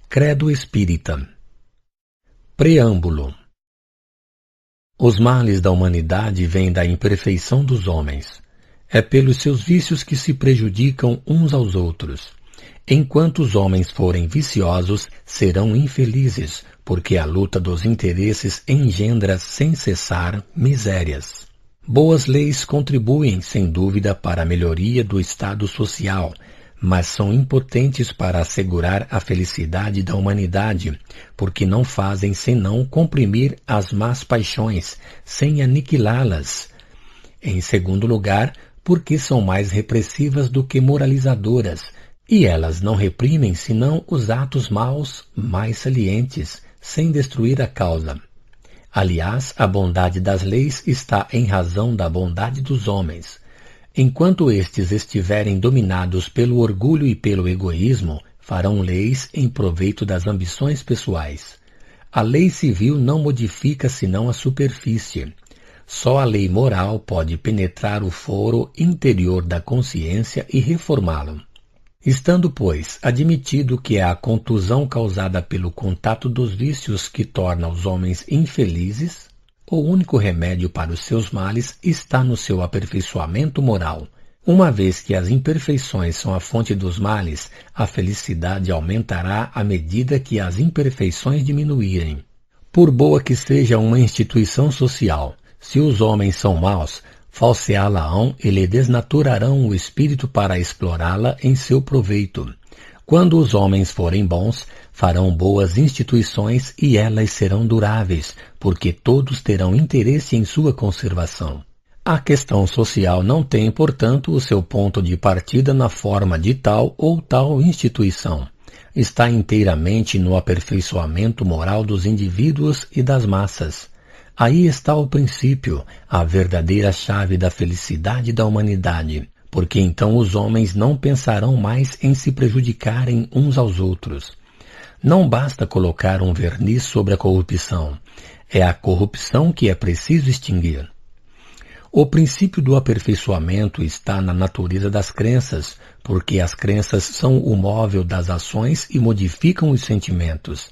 Credo Espírita. Preâmbulo. Os males da humanidade vêm da imperfeição dos homens. É pelos seus vícios que se prejudicam uns aos outros. Enquanto os homens forem viciosos, serão infelizes, porque a luta dos interesses engendra sem cessar misérias. Boas leis contribuem, sem dúvida, para a melhoria do estado social, mas são impotentes para assegurar a felicidade da humanidade, porque não fazem senão comprimir as más paixões, sem aniquilá-las. Em segundo lugar, porque são mais repressivas do que moralizadoras, e elas não reprimem senão os atos maus mais salientes, sem destruir a causa. Aliás, a bondade das leis está em razão da bondade dos homens. Enquanto estes estiverem dominados pelo orgulho e pelo egoísmo, farão leis em proveito das ambições pessoais. A lei civil não modifica senão a superfície. Só a lei moral pode penetrar o foro interior da consciência e reformá-lo. Estando, pois, admitido que é a contusão causada pelo contato dos vícios que torna os homens infelizes, o único remédio para os seus males está no seu aperfeiçoamento moral. Uma vez que as imperfeições são a fonte dos males, a felicidade aumentará à medida que as imperfeições diminuírem. Por boa que seja uma instituição social, se os homens são maus, falseá-la-ão e lhe desnaturarão o espírito para explorá-la em seu proveito. Quando os homens forem bons, farão boas instituições e elas serão duráveis, porque todos terão interesse em sua conservação. A questão social não tem, portanto, o seu ponto de partida na forma de tal ou tal instituição. Está inteiramente no aperfeiçoamento moral dos indivíduos e das massas. Aí está o princípio, a verdadeira chave da felicidade da humanidade, porque então os homens não pensarão mais em se prejudicarem uns aos outros. Não basta colocar um verniz sobre a corrupção, é a corrupção que é preciso extinguir. O princípio do aperfeiçoamento está na natureza das crenças, porque as crenças são o móvel das ações e modificam os sentimentos.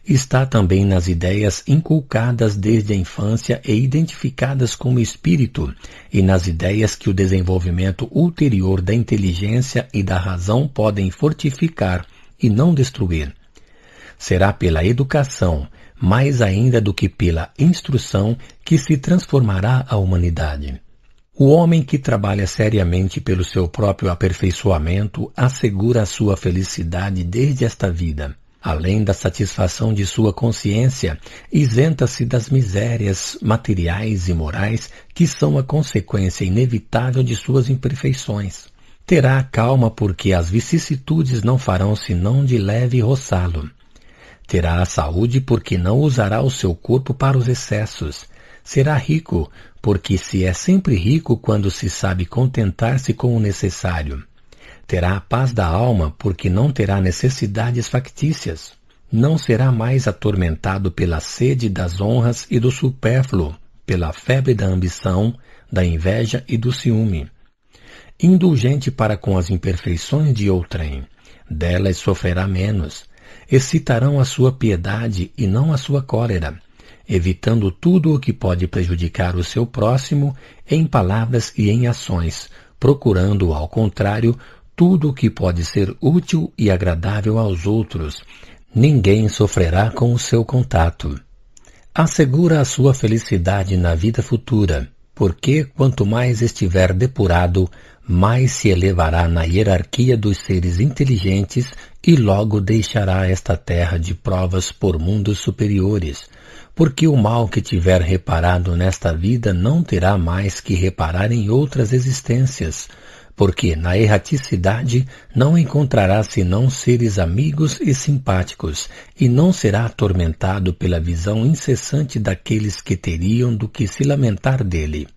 Está também nas ideias inculcadas desde a infância e identificadas como espírito, e nas ideias que o desenvolvimento ulterior da inteligência e da razão podem fortificar e não destruir. Será pela educação, mais ainda do que pela instrução, que se transformará a humanidade. O homem que trabalha seriamente pelo seu próprio aperfeiçoamento assegura a sua felicidade desde esta vida. Além da satisfação de sua consciência, isenta-se das misérias materiais e morais que são a consequência inevitável de suas imperfeições. Terá calma porque as vicissitudes não farão senão de leve roçá-lo. Terá a saúde porque não usará o seu corpo para os excessos. Será rico porque se é sempre rico quando se sabe contentar-se com o necessário. Terá a paz da alma porque não terá necessidades factícias. Não será mais atormentado pela sede das honras e do supérfluo, pela febre da ambição, da inveja e do ciúme. Indulgente para com as imperfeições de outrem, delas sofrerá menos. Excitarão a sua piedade e não a sua cólera, evitando tudo o que pode prejudicar o seu próximo em palavras e em ações, procurando, ao contrário, tudo o que pode ser útil e agradável aos outros. Ninguém sofrerá com o seu contato. Assegura a sua felicidade na vida futura, porque quanto mais estiver depurado, mais se elevará na hierarquia dos seres inteligentes e logo deixará esta terra de provas por mundos superiores, porque o mal que tiver reparado nesta vida não terá mais que reparar em outras existências, porque na erraticidade não encontrará senão seres amigos e simpáticos, e não será atormentado pela visão incessante daqueles que teriam do que se lamentar dele.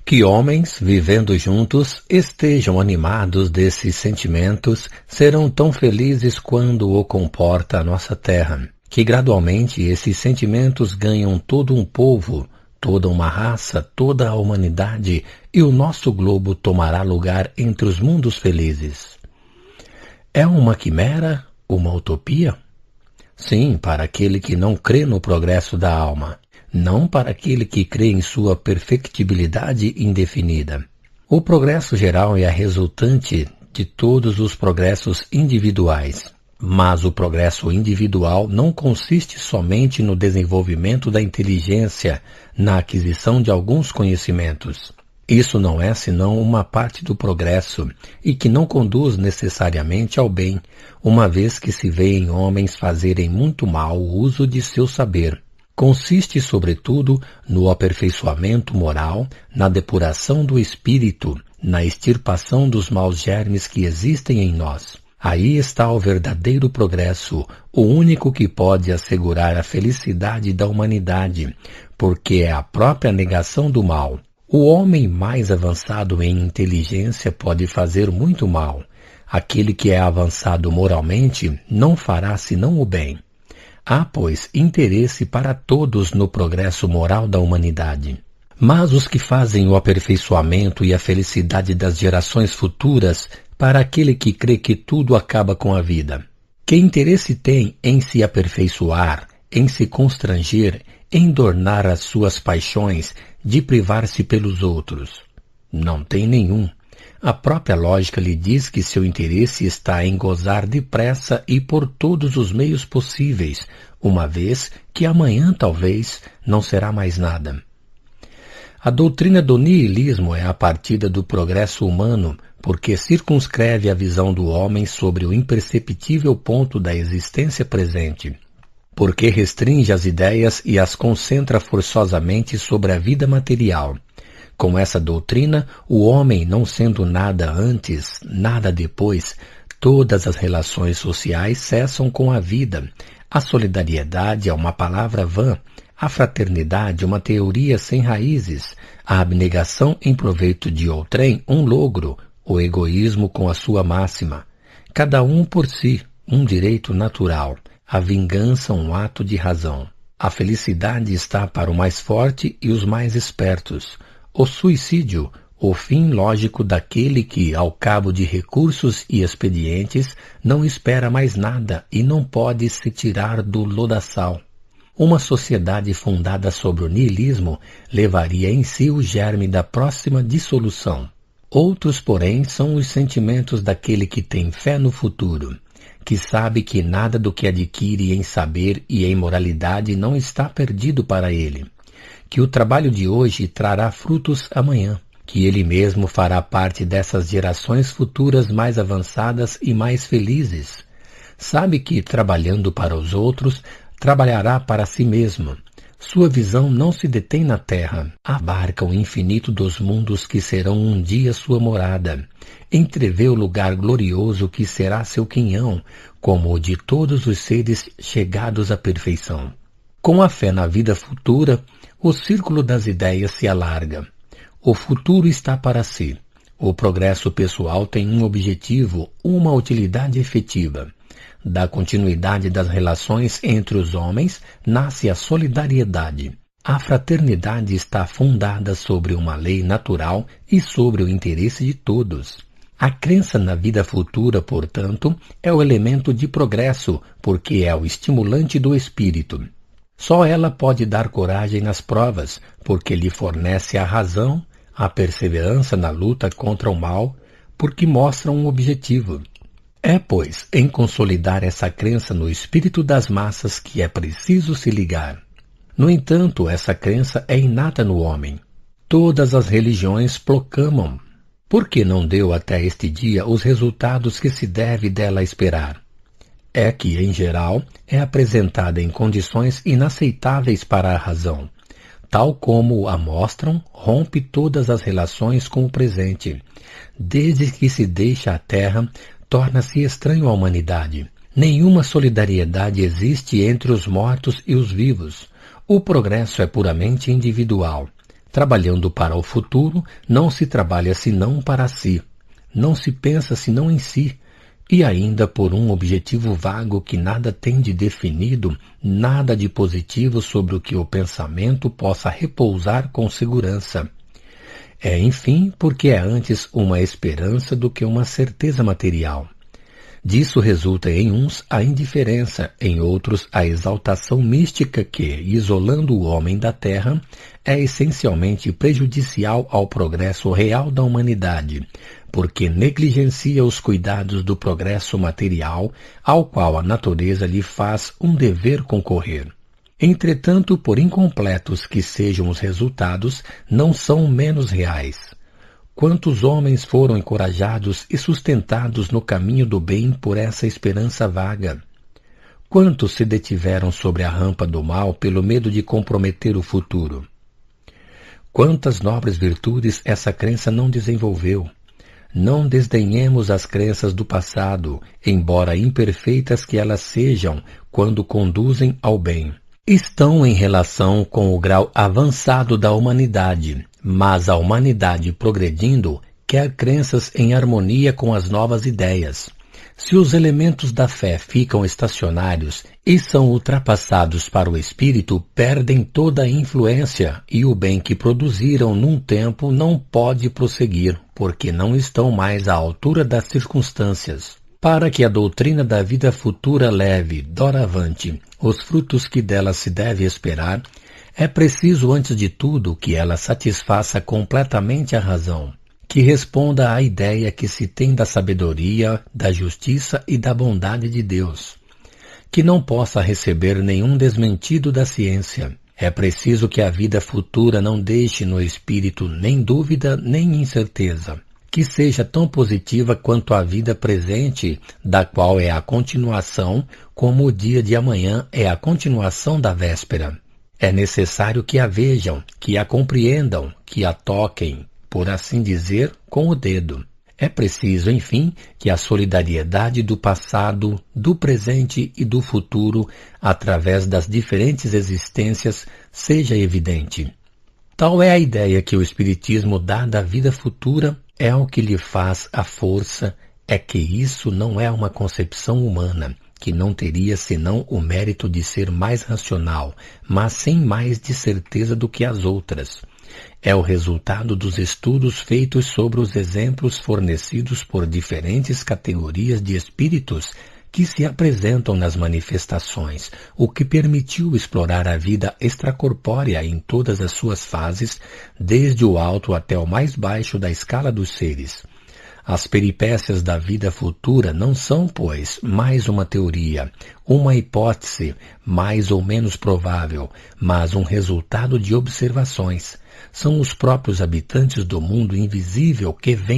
Que homens, vivendo juntos, estejam animados desses sentimentos, serão tão felizes quando o comporta a nossa terra, que gradualmente esses sentimentos ganham todo um povo, toda uma raça, toda a humanidade, e o nosso globo tomará lugar entre os mundos felizes. É uma quimera? Uma utopia? Sim, para aquele que não crê no progresso da alma, não para aquele que crê em sua perfectibilidade indefinida. O progresso geral é a resultante de todos os progressos individuais. Mas o progresso individual não consiste somente no desenvolvimento da inteligência, na aquisição de alguns conhecimentos. Isso não é senão uma parte do progresso e que não conduz necessariamente ao bem, uma vez que se vê em homens fazerem muito mal o uso de seu saber. Consiste, sobretudo, no aperfeiçoamento moral, na depuração do espírito, na extirpação dos maus germes que existem em nós. Aí está o verdadeiro progresso, o único que pode assegurar a felicidade da humanidade, porque é a própria negação do mal. O homem mais avançado em inteligência pode fazer muito mal. Aquele que é avançado moralmente não fará senão o bem. Há, pois, interesse para todos no progresso moral da humanidade. Mas os que fazem o aperfeiçoamento e a felicidade das gerações futuras, para aquele que crê que tudo acaba com a vida. Que interesse tem em se aperfeiçoar, em se constranger, em dornar as suas paixões, de privar-se pelos outros? Não tem nenhum. A própria lógica lhe diz que seu interesse está em gozar depressa e por todos os meios possíveis, uma vez que amanhã talvez não será mais nada. A doutrina do niilismo é a partida do progresso humano, porque circunscreve a visão do homem sobre o imperceptível ponto da existência presente, porque restringe as ideias e as concentra forçosamente sobre a vida material. Com essa doutrina, o homem, não sendo nada antes, nada depois, todas as relações sociais cessam com a vida. A solidariedade é uma palavra vã, a fraternidade uma teoria sem raízes, a abnegação em proveito de outrem um logro, o egoísmo com a sua máxima. Cada um por si, um direito natural, a vingança um ato de razão. A felicidade está para o mais forte e os mais espertos. O suicídio, o fim lógico daquele que, ao cabo de recursos e expedientes, não espera mais nada e não pode se tirar do lodaçal. Uma sociedade fundada sobre o niilismo levaria em si o germe da próxima dissolução. Outros, porém, são os sentimentos daquele que tem fé no futuro, que sabe que nada do que adquire em saber e em moralidade não está perdido para ele, que o trabalho de hoje trará frutos amanhã, que ele mesmo fará parte dessas gerações futuras mais avançadas e mais felizes. Sabe que, trabalhando para os outros, trabalhará para si mesmo. Sua visão não se detém na terra, abarca o infinito dos mundos que serão um dia sua morada. Entrevê o lugar glorioso que será seu quinhão, como o de todos os seres chegados à perfeição. Com a fé na vida futura, o círculo das ideias se alarga. O futuro está para si. O progresso pessoal tem um objetivo, uma utilidade efetiva. Da continuidade das relações entre os homens nasce a solidariedade. A fraternidade está fundada sobre uma lei natural e sobre o interesse de todos. A crença na vida futura, portanto, é o elemento de progresso, porque é o estimulante do espírito. Só ela pode dar coragem nas provas, porque lhe fornece a razão, a perseverança na luta contra o mal, porque mostra um objetivo. É, pois, em consolidar essa crença no espírito das massas que é preciso se ligar. No entanto, essa crença é inata no homem. Todas as religiões proclamam. Por que não deu até este dia os resultados que se deve dela esperar? É que, em geral, é apresentada em condições inaceitáveis para a razão. Tal como a mostram, rompe todas as relações com o presente. Desde que se deixa a terra, torna-se estranho à humanidade. Nenhuma solidariedade existe entre os mortos e os vivos. O progresso é puramente individual. Trabalhando para o futuro, não se trabalha senão para si. Não se pensa senão em si. E ainda por um objetivo vago que nada tem de definido, nada de positivo sobre o que o pensamento possa repousar com segurança. É, enfim, porque é antes uma esperança do que uma certeza material. Disso resulta em uns a indiferença, em outros a exaltação mística que, isolando o homem da terra, é essencialmente prejudicial ao progresso real da humanidade, porque negligencia os cuidados do progresso material, ao qual a natureza lhe faz um dever concorrer. Entretanto, por incompletos que sejam os resultados, não são menos reais. Quantos homens foram encorajados e sustentados no caminho do bem por essa esperança vaga? Quantos se detiveram sobre a rampa do mal pelo medo de comprometer o futuro? Quantas nobres virtudes essa crença não desenvolveu? Não desdenhemos as crenças do passado, embora imperfeitas que elas sejam, quando conduzem ao bem. Estão em relação com o grau avançado da humanidade, mas a humanidade progredindo quer crenças em harmonia com as novas ideias. Se os elementos da fé ficam estacionários e são ultrapassados para o espírito, perdem toda a influência e o bem que produziram num tempo não pode prosseguir, porque não estão mais à altura das circunstâncias. Para que a doutrina da vida futura leve, doravante, os frutos que dela se deve esperar, é preciso, antes de tudo, que ela satisfaça completamente a razão, que responda à ideia que se tem da sabedoria, da justiça e da bondade de Deus, que não possa receber nenhum desmentido da ciência. É preciso que a vida futura não deixe no espírito nem dúvida nem incerteza, que seja tão positiva quanto a vida presente, da qual é a continuação, como o dia de amanhã é a continuação da véspera. É necessário que a vejam, que a compreendam, que a toquem, por assim dizer, com o dedo. É preciso, enfim, que a solidariedade do passado, do presente e do futuro, através das diferentes existências, seja evidente. Tal é a ideia que o Espiritismo dá da vida futura, é o que lhe faz a força, é que isso não é uma concepção humana, que não teria senão o mérito de ser mais racional, mas sem mais de certeza do que as outras. É o resultado dos estudos feitos sobre os exemplos fornecidos por diferentes categorias de espíritos que se apresentam nas manifestações, o que permitiu explorar a vida extracorpórea em todas as suas fases, desde o alto até o mais baixo da escala dos seres. As peripécias da vida futura não são, pois, mais uma teoria, uma hipótese mais ou menos provável, mas um resultado de observações. São os próprios habitantes do mundo invisível que vêm